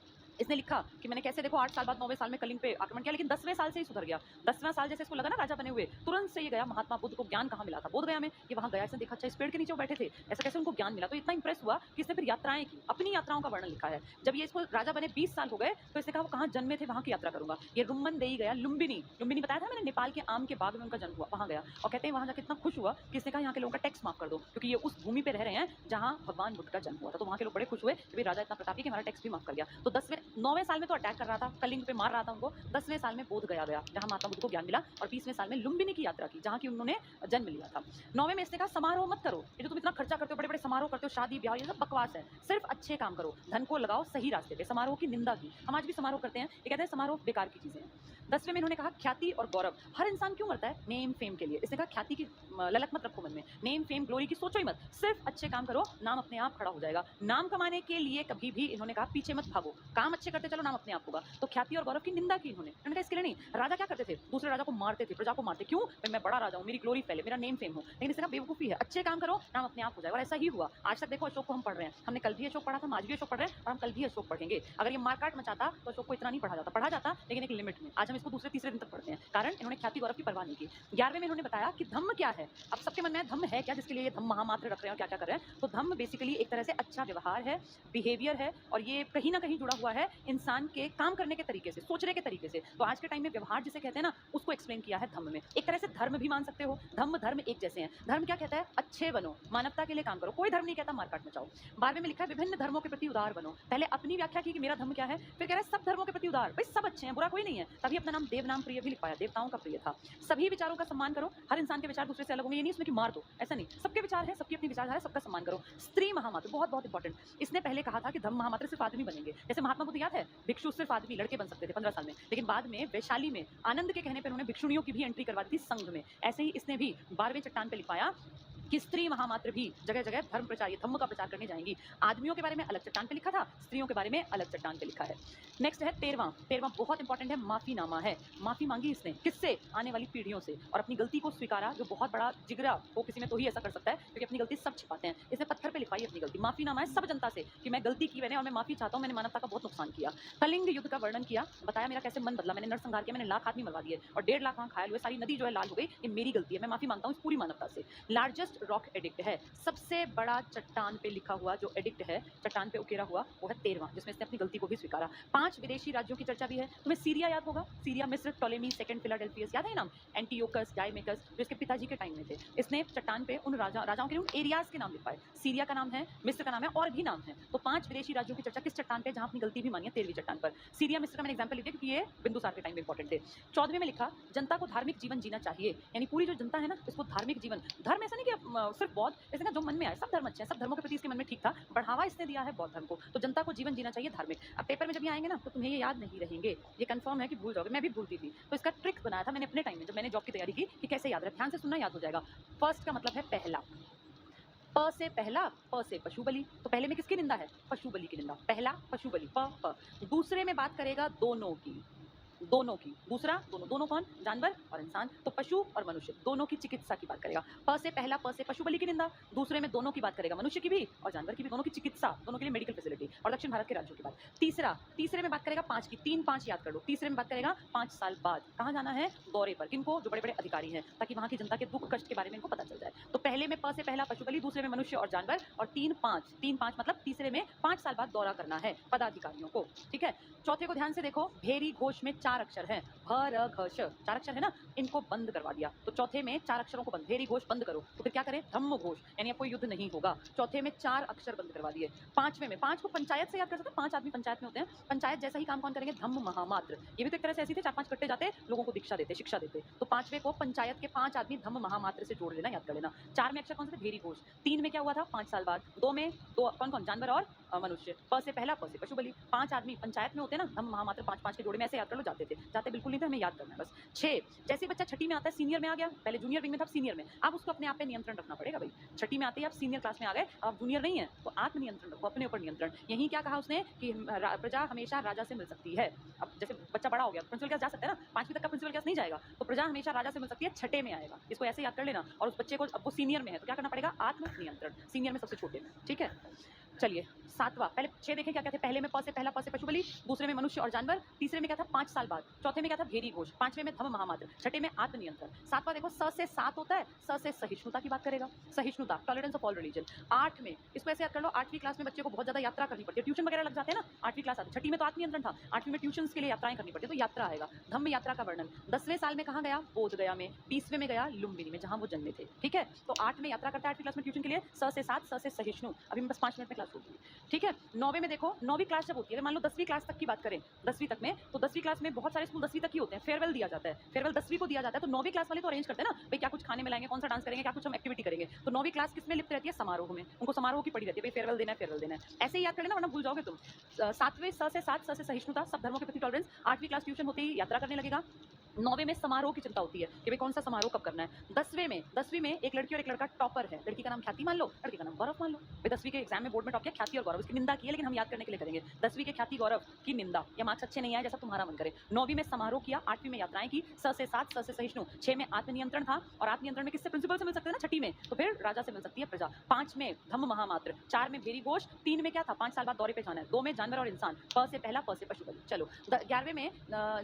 इसने लिखा कि मैंने कैसे देखो 8 साल बाद 9वें साल में कलिंग पे आक्रमण किया, लेकिन 10वें साल से ही सुधर गया। 10वां साल जैसे इसको लगा ना राजा बने हुए, तुरंत से ये गया, महात्मा बुद्ध को ज्ञान कहाँ मिला था, बोध गया में। ये वहां गया, इसने देखा अच्छा इस पेड़ के नीचे वो बैठे थे, ऐसा कैसे उनको ज्ञान मिला। तो इतना इंप्रेस हुआ कि इसने फिर यात्राएं की, अपनी यात्राओं का वर्णन लिखा है। जब ये इसको राजा बने 20 साल हो गए तो इसने कहा वो कहाँ जन्मे थे वहां की यात्रा करूंगा। ये रुम्मन देई गया, लुम्बिनी, लुम्बिनी बताया था मैंने, नेपाल के आम के बाग में उनका जन्म हुआ, वहां गया और कहते हैं वहां जाकर इतना खुश हुआ कि इसने कहा यहाँ के लोगों का टैक्स माफ कर दो, क्योंकि ये उस भूमि पे रह रहे हैं जहां भगवान बुद्ध का जन्म हुआ था। तो वहां के लोग बड़े खुश हुए कि राजा इतना प्रतापी कि हमारा टैक्स भी माफ कर गया। तो 9वें साल में तो अटैक कर रहा था, कलिंग पे मार रहा था उनको। 10वें साल में बोध गया जहां महात्मा बुद्ध को ज्ञान मिला, और 20वें साल में लुम्बिनी की यात्रा की, जहां की उन्होंने जन्म लिया था। 9वें में इसने कहा समारोह मत करो, ये जो तुम इतना खर्चा करते हो, बड़े बड़े समारोह करते हो, शादी ब्याह, ये सब बकवास है, सिर्फ अच्छे काम करो, धन को लगाओ सही रास्ते पे। समारोह की निंदा की, हम आज भी समारोह करते हैं, ये कहते हैं समारोह बेकार की चीजें हैं। 10वें में इन्होंने कहा ख्याति और गौरव। हर इंसान क्यों मरता है? नेम फेम के लिए। इसने कहा ख्याति की ललक मत रखो मन में, नेम फेम ग्लोरी की सोचो ही मत, सिर्फ अच्छे काम करो, नाम अपने आप खड़ा हो जाएगा। नाम कमाने के लिए कभी भी इन्होंने कहा पीछे मत भागो, काम अच्छे करते चलो, नाम अपने आप होगा। तो ख्याति और गौरव की निंदा की इन्होंने कहा इसके लिए नहीं। राजा क्या करते थे? दूसरे राजा को मारते थे, प्रजा को मारते। क्यों? भाई मैं बड़ा राजा हूँ, मेरी ग्लोरी फैले, मेरा नेम फेम हो। लेकिन इसने कहा बेवकूफी है, अच्छे काम करो, नाम अपने आप हो जाएगा। और ऐसा ही हुआ। आज तक देखो अशोक को हम पढ़ रहे हैं, हमने कल भी अशोक पढ़ा था, आज भी अशोक पढ़ रहे हैं और हम कल भी अशोक पढ़ेंगे। अगर ये मारकाट मचाता तो अशोक को इतना नहीं पढ़ा जाता, लेकिन एक लिमिट में। आज हम इसको दूसरे तीसरे दिन तक पढ़ते हैं, कारण इन्होंने ख्याति गौरव की परवाह नहीं की। 11वें में इन्होंने बताया कि धम्म क्या है। अब सबके मन में धम्म है क्या, जिसके लिए ये धम्म महामात्र रख रहे हैं और क्या क्या कर रहे हैं। तो धम्म बेसिकली एक तरह से अच्छा व्यवहार है, बिहेवियर है, और ये कहीं ना कहीं जुड़ा हुआ है इंसान के काम करने के तरीके से, सोचने के तरीके से। तो आज के टाइम में व्यवहार जिसे कहते हैं ना, उसको एक्सप्लेन किया है धम्म में। एक तरह से धर्म भी मान सकते हो, धम्म धर्म एक जैसे हैं। धर्म क्या कहता है? अच्छे बनो, मानवता के लिए काम करो। कोई धर्म नहीं कहता मारकाट मचाओ। 12वें में लिखा है विभिन्न धर्मों के प्रति उदार बनो। पहले अपनी व्याख्या की कि मेरा धर्म क्या है, फिर कह रहा है सब धर्मों के प्रति उदार। भाई सब अच्छे हैं, बुरा कोई नहीं है। तभी अपना नाम देव नाम प्रिय भी लिख पाया, देवताओं का प्रिय था। सभी विचारों का सम्मान करो। हर इंसान के विचार दूसरे से अलग होंगे, ये नहीं उसमें कि मार दो, ऐसा नहीं। सबके विचार है, सबकी अपनी विचारधारा, सबका सम्मान करो। स्त्री महामात्र, बहुत बहुत इंपॉर्टेंट। इसने पहले कहा था कि धम्म महामात्र सिर्फ आदमी बनेंगे। जैसे महात्मा बुद्ध याद है, भिक्षु सिर्फ आदमी, लड़के बन सकते थे 15 साल में। लेकिन बाद में वैशाली में आनंद के कहने पर उन्होंने भिक्षुणियों की भी एंट्री करवा दी थी संघ में। ऐसे ही इसने भी 12वें चट्टान पे लिखवाया कि स्त्री महामात्र भी जगह जगह धर्म प्रचार, धम्म का प्रचार करने जाएंगी। आदमियों के बारे में अलग चट्टान पे लिखा था, स्त्रियों के बारे में अलग चट्टान पे लिखा है। नेक्स्ट है 13वां बहुत इंपॉर्टेंट है, माफीनामा है। माफी मांगी इसने, किससे? आने वाली पीढ़ियों से, और अपनी गलती को स्वीकारा। जो बहुत बड़ा जिगरा हो किसी में तो ही ऐसा कर सकता है, क्योंकि अपनी गलती सब छिपाते हैं। इसने पत्थर पे लिखवाई अपनी गलती। माफीनामा है सब जनता से कि मैं गलती की मैंने और मैं माफी चाहता हूँ, मैंने मानवता का बहुत नुकसान किया। कलिंग युद्ध का वर्णन किया, बताया मेरा कैसे मन बदला, मैंने नरसंहार किया, मैंने लाख आदमी मरवा दिए और 1.5 लाख वहाँ घायल हुए, सारी नदी जो है लाल हो गई, ये मेरी गलती है, मैं माफी मांगता हूँ इस पूरी मानवता से। लार्जेस्ट रॉक एडिक्ट है, सबसे बड़ा चट्टान पे लिखा हुआ जो एडिक्ट है, चट्टान पे उकेरा हुआ, वो है 13वां, जिसमें इसने अपनी गलती को भी स्वीकारा। 5 विदेशी राज्यों की चर्चा भी है। तुम्हें सीरिया याद होगा, सीरिया, मिस्र, टोलेमी, सेकंड फिलाडेल्फियस, याद है नाम? एंटीयोकस, डायमेकस, जो इसके पिताजी के टाइम में थे। इसने चट्टान पे उन राजाओं के उन एरियाज के नाम लिखवाए। सीरिया का नाम है, मिस्र का नाम है, और भी नाम है। तो 5 विदेशी राज्यों की चर्चा किस चट्टान पे, जहां अपनी गलती भी मानी है, 13वीं चट्टान पर। सीरिया मिस्र का मैंने एग्जाम्पल लिया क्योंकि ये बिंदुसार के टाइम में इंपॉर्टेंट थे। 14वें में लिखा जनता को धार्मिक जीवन जीना चाहिए, यानी पूरी जो जनता है ना, इसको धार्मिक जीवन, धर्म ऐसा नहीं कि सिर्फ बौद्ध, ऐसे ना जो मन में आए, सब धर्म अच्छे हैं, सब धर्मों के प्रति इसके मन में ठीक था, बढ़ावा इसने दिया है बौद्ध धर्म को। तो जनता को जीवन जीना चाहिए धार्मिक। अब पेपर में जब ये आएंगे ना, तो तुम्हें ये याद नहीं रहेंगे, ये कंफर्म है कि भूल जाओगे। मैं भी भूलती थी, तो इसका ट्रिक बनाया था मैंने अपने टाइम में, जब मैंने जॉब की तैयारी की, कि कैसे याद रहे। ध्यान से सुनना, याद हो जाएगा। फर्स्ट का मतलब है पहला, प से पहला, प से पशु बलि। तो पहले में किसकी निंदा है? पशु बलि की निंदा। पहला पशु बलि, प। दूसरे में बात करेगा दोनों की, दूसरा दोनों कौन? जानवर और इंसान। तो पशु और मनुष्य दोनों की चिकित्सा की बात करेगा। प से पहला, प से पशु बलि की निंदा। दूसरे में दोनों की बात करेगा, मनुष्य की भी और जानवर की भी, दोनों की चिकित्सा, दोनों के लिए मेडिकल फैसिलिटी, और दक्षिण भारत के राज्यों की बात। तीसरे में बात करेगा 5 की, 3-5 याद कर लो। तीसरे में बात करेगा 5 साल बाद कहाँ जाना है? दौरे पर। किनको? जो बड़े बड़े अधिकारी हैं, ताकि वहाँ की जनता के दुख कष्ट के बारे में इनको पता चल जाए। तो पहले में प से पहला पशु बलि, दूसरे में मनुष्य और जानवर, और 3-5 मतलब तीसरे में 5 साल बाद दौरा करना है पदाधिकारियों को। ठीक है। चौथे को ध्यान से देखो, भेरी घोष में 4 अक्षर हैं, भ र घ श, 4 अक्षर है ना, इनको बंद करवा दिया। तो चौथे में 4 अक्षरों को बंद, भेरी घोष बंद करो। तो फिर क्या करें? धम्म घोष, यानी अब कोई युद्ध नहीं होगा। चौथे में 4 अक्षर बंद करवा दिए। 5वें में, 5 को पंचायत से याद कर सकते हैं, 5 आदमी पंचायत में होते हैं, पंचायत जैसा ही काम कौन करेंगे? धम्म महामात्र। ये भी तो एक तरह से ऐसी थे, 4-5 कट्टे जाते, लोगों को दीक्षा देते, शिक्षा देते। तो 5वें को पंचायत के 5 आदमी धम्म महामात्र से जोड़ लेना, याद कर लेना। 4 में अक्षर कौन से थे? भेरी घोष। 3 में क्या हुआ था? 5 साल बाद। 2 में कौन? जानवर और मनुष्य। प से पहला, प से पशु बलि। 5 आदमी पंचायत में होते हैं ना, धम्म महामात्र 5-5 के जोड़े में ऐसे याद कर लो, जाते बिल्कुल नहीं थे, हमें याद करना है बस। 6, जैसे बच्चा छठी में आता है, सीनियर में आ गया, पहले जूनियर विंग में था, सीनियर में, अब उसको अपने आप पे नियंत्रण रखना पड़ेगा भाई। छठी में आते ही आप सीनियर क्लास में आ गए, अब जूनियर नहीं है, तो आत्म नियंत्रण रखो, अपने ऊपर नियंत्रण। यही क्या कहा उसने कि प्रजा हमेशा राजा से मिल सकती है। अब जैसे बच्चा बड़ा हो गया, प्रिंसिपल क्लास जा सकता है ना, 5वीं तक का प्रिंसिपल क्लास नहीं जाएगा, तो प्रजा हमेशा राजा से मिल सकती है, छठे में आएगा। इसको ऐसे याद कर लेना। और उस बच्चे को, अब वो सीनियर में है, तो क्या करना पड़ेगा? आत्म नियंत्रण, सीनियर में सबसे छोटे में। ठीक है। चलिए 7वां, पहले 6 देखें क्या क्या थे। पहले में प से पहला, प से पशु बलि, दूसरे में मनुष्य और जानवर, तीसरे में क्या था? 5 साल बाद, चौथे में क्या था? भेरी घोष, 5वें में धम्म महामात्र, छठे में आत्म नियंत्रण। 7वां देखो, स से 7 होता है, स से सहिष्णुता की बात करेगा, सहिष्णुता, टॉलरेंस ऑफ ऑल रिलीजन। 8 में इसको ऐसे याद कर लो, 8वीं क्लास में बच्चे को बहुत ज्यादा यात्रा करनी पड़ती है, ट्यूशन वगैरह लग जाते हैं ना, 8वीं क्लास आती है। छठी में तो आत्म नियंत्रण था, 8वीं में ट्यूशन के लिए यात्राएं करनी पड़ती है, तो यात्रा आएगा, धम्म यात्रा का वर्णन। 10वें साल में कहाँ गया? बोध गया में। 20वें में गया लुम्बिनी में, जहां वो जन्मे थे। ठीक है। तो 8 में यात्रा करता है, 8वीं क्लास में ट्यूशन के लिए, स से 7, स से सहिष्णु। अभी मैं बस 5 मिनट में क्लास होगी, ठीक है। 9वीं में देखो, 9वीं क्लास जब होती है, मान लो 10वीं क्लास तक की बात करें, 10वीं तक में, तो 10वीं क्लास में बहुत सारे स्कूल 10वीं तक ही होते हैं, फेयरवेल दिया जाता है, फेयरवेल 10वीं को दिया जाता है, तो 9वीं क्लास वाले तो अरेंज करते हैं ना, भाई क्या कुछ खाने में लाएंगे, कौन सा डांस करेंगे, क्या कुछ हम एक्टिविटी करेंगे, तो 9वीं क्लास किसमें लिप्त रहती है, समारोह में, उनको समारोह की पड़ी रहती है, भाई फेयरवेल देना है, फेयरवेल देना है, ऐसे ही याद कर लेना वरना भूल जाओगे तुम। 7वें स से 7, स से सहिष्णुता, सब धर्मों के प्रति टॉलरेंस, 8वीं क्लास ट्यूशन होते ही यात्रा करने लगेगा, 9वें में समारोह की चिंता होती है कि भाई कौन सा समारोह कब करना है। 10वीं में एक लड़की और एक लड़का टॉपर है, लड़की का नाम ख्याति मान लो, लड़के का नाम गौरव मान लो, भाई 10वीं के एग्जाम में बोर्ड में टॉप किया ख्याति और गौरव, इसकी निंदा की है लेकिन हम याद करने के लिए करेंगे, 10वीं के ख्याति गौरव की निंदा, या मार्क्स अच्छे नहीं आए जैसा तुम्हारा मन करे। 9वीं में समारोह किया, 8वीं में यात्राएं की, स से 7, स से सहिष्णु, 6 में आत्मनियंत्रण था, और आत्मनियंत्रण में किससे, प्रिंसिपल से मिल सकते हैं ना, छठी में तो फिर राजा से मिल सकती है प्रजा, 5 में धम्म महामात्र, 4 में भेरी घोष, 3 में क्या था, 5 साल बाद दौरे पे जाना है, 2 में जानवर और इंसान, प से पहला, प से पशु बलि। चलो 11वें में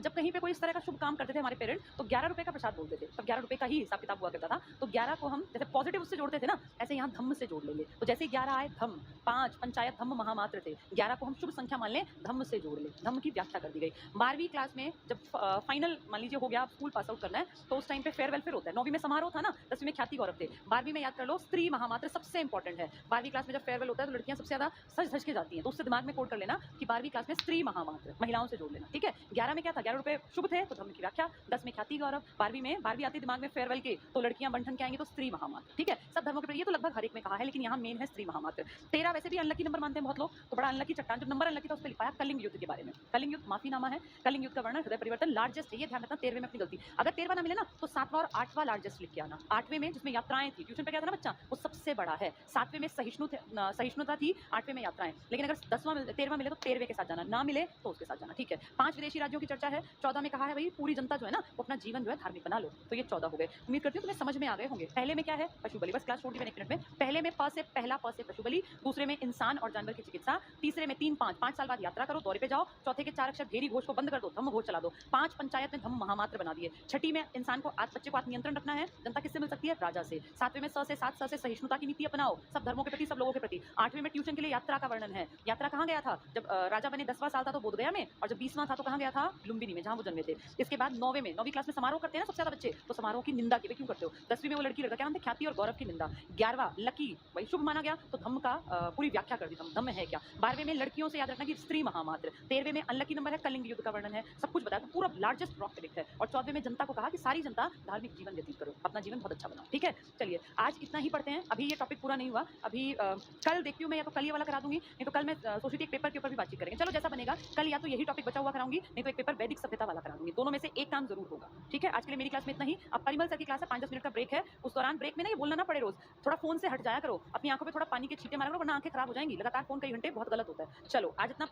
जब कहीं पे कोई इस तरह का शुभ काम करते थे हमारे पेरेंट, तो 11 रुपए का प्रसाद बोलते थे, तब 11 रुपए का ही हिसाब किताब हुआ करता था, तो 11 को हम जैसे पॉजिटिव उससे जोड़ते थे ना, ऐसे यहाँ धम्म से जोड़ लेंगे, तो जैसे 11 आए धम्म, 5 पंचायत धम्म महामात्र थे, 11 को हम शुभ संख्या मान लें, धम्म से जोड़ लें, धम्म की व्याख्या कर दी गई। 12वीं क्लास में जब फाइनल मान लीजिए हो गया, स्कूल पास आउट करना है, तो उस टाइम पे फेयरवेल फिर होता है। 9वीं में समारोह था ना, 10वीं में ख्याति गौरव थे, 12वीं में याद कर लो स्त्री महामात्र सबसे इंपॉर्टेंट है। 12वीं क्लास में जब फेयरवेल होता है तो लड़कियां सबसे ज्यादा सज धज के जाती हैं, तो उससे दिमाग में कोड कर लेना कि 12वीं क्लास में स्त्री महामात्र, महिलाओं से जोड़ लेना, ठीक है। 11 में क्या था, 11 रुपए शुभ थे तो धम्म की व्याख्या, 10 में ख्याति गौरव, 12वीं आती दिमाग में फेयरवेल के, तो लड़कियां बंठन के आएंगी तो स्त्री महामात्र, ठीक है। सब धर्मों के, ये तो लगभग हर एक में कहा है, लेकिन यहाँ मेन है स्त्री महामात्र। 13 वैसे भी अनलकी नंबर मानते हैं बहुत लोग, तो बड़ा अनलकी चट्टान, जब नंबर अनलकी था उस पर लिखा है कलिंग युद्ध के बारे में, कलिंग युद्ध माफीनामा है, कलिंग युद्ध का वर्णन हृदय परिवर्तन लार्जेस्ट है, ये ध्यान रखना 13वें में अपनी गलती, अगर 13वां ना मिले ना तो 7वां और 8वां लार्जेस्ट लिख के आना। 8वें में जिसमें यात्राएं थी, ट्यूशन पे गया था ना बच्चा, वो सबसे बड़ा है। 7वें में सहिष्णुता थी, 8वें में यात्राएं, लेकिन अगर 13वां मिले तो 13वें के साथ जाना, ना मिले तो उसके साथ जाना, ठीक है। 5 विदेशी राज्यों की चर्चा है, 14 में कहा है भाई पूरी जनता जो है ना वो अपना जीवन जो है धार्मिक बना लो, तो ये 14 हो गए। उम्मीद करती हूँ तुम्हें समझ में आ गए होंगे। पहले में क्या है, पशु बलि, बस क्लास छोड़ दी मैंने 1 मिनट में। पहले में प से पहला, प से पशु बलि, दूसरे में इंसान और जानवर की चिकित्सा, तीसरे में 3 5 साल बाद यात्रा करो, दौरे पे जाओ, चौथे के 4 अक्षर भेरी घोष को बंद कर दो, धम्म घोष चला दो, 5 पंचायत में धम्म महामात्र बना दिए, छठी में इंसान को बच्चे को आत्मनियंत्रण रखना है, जनता किससे मिल सकती है, राजा से, 7वें में स से 7, स से सहिष्णुता की नीति अपनाओ, सब धर्मों के प्रति, सब लोगों के प्रति, 8वें में ट्यूशन के लिए यात्रा का वर्णन है, यात्रा कहाँ गया था, जब राजा बने 10वां साल था तो बोधगया में, और जब 20वां था तो कहाँ गया था, लुम्बिनी में, जहाँ वो जन्मे थे। इसके बाद 9वीं क्लास में समारोह करते हैं ना सबसे ज्यादा बच्चे, तो समारोह की निंदा की, क्यों करते हो। 10वीं में वो लड़की लड़का क्या नाम था, ख्याति और गौरव की निंदा। 11वां लकी, भाई शुभ माना गया तो धम्म का पूरी व्याख्या कर दी, धम्म है क्या। 12वें में लड़कियों से याद रखना कि स्त्री महामात्र। 13वें में अनलकी नंबर है, कलिंग युद्ध का वर्णन है, सब कुछ बताया, तो पूरा लार्जेस्ट रॉक कलेक्ट है। और 14वें में जनता को कहा कि सारी जनता धार्मिक जीवन व्यतीत करो, अपना जीवन बहुत अच्छा बनाओ, ठीक है। चलिए आज इतना ही पढ़ते हैं, अभी ये टॉपिक पूरा नहीं हुआ, अभी कल देखती हूँ मैं, या तो कल ये वाला करा दूंगी, नहीं तो कल मैं सोच रही थी एक पेपर के ऊपर भी बातचीत करेंगे, चलो जैसा बनेगा। कल या तो यही टॉपिक बचा हुआ कराऊंगी, नहीं तो एक पेपर वैदिक सभ्यता वाला करा दूंगी, दोनों में से एक काम जरूर होगा, ठीक है। आज के लिए मेरी क्लास में इतना ही। अब परिमल सर की क्लास है, 5-10 मिनट का ब्रेक है, उस दौरान ब्रेक में ना ये बोलना ना पड़े, रोज थोड़ा फोन से हट जाया करो, अपनी आंखों पे थोड़ा पानी के छींटे मारा करो, वरना आंखें खराब हो जाएंगी, लगातार फोन कई घंटे बहुत गलत होता है। चलो आज इतना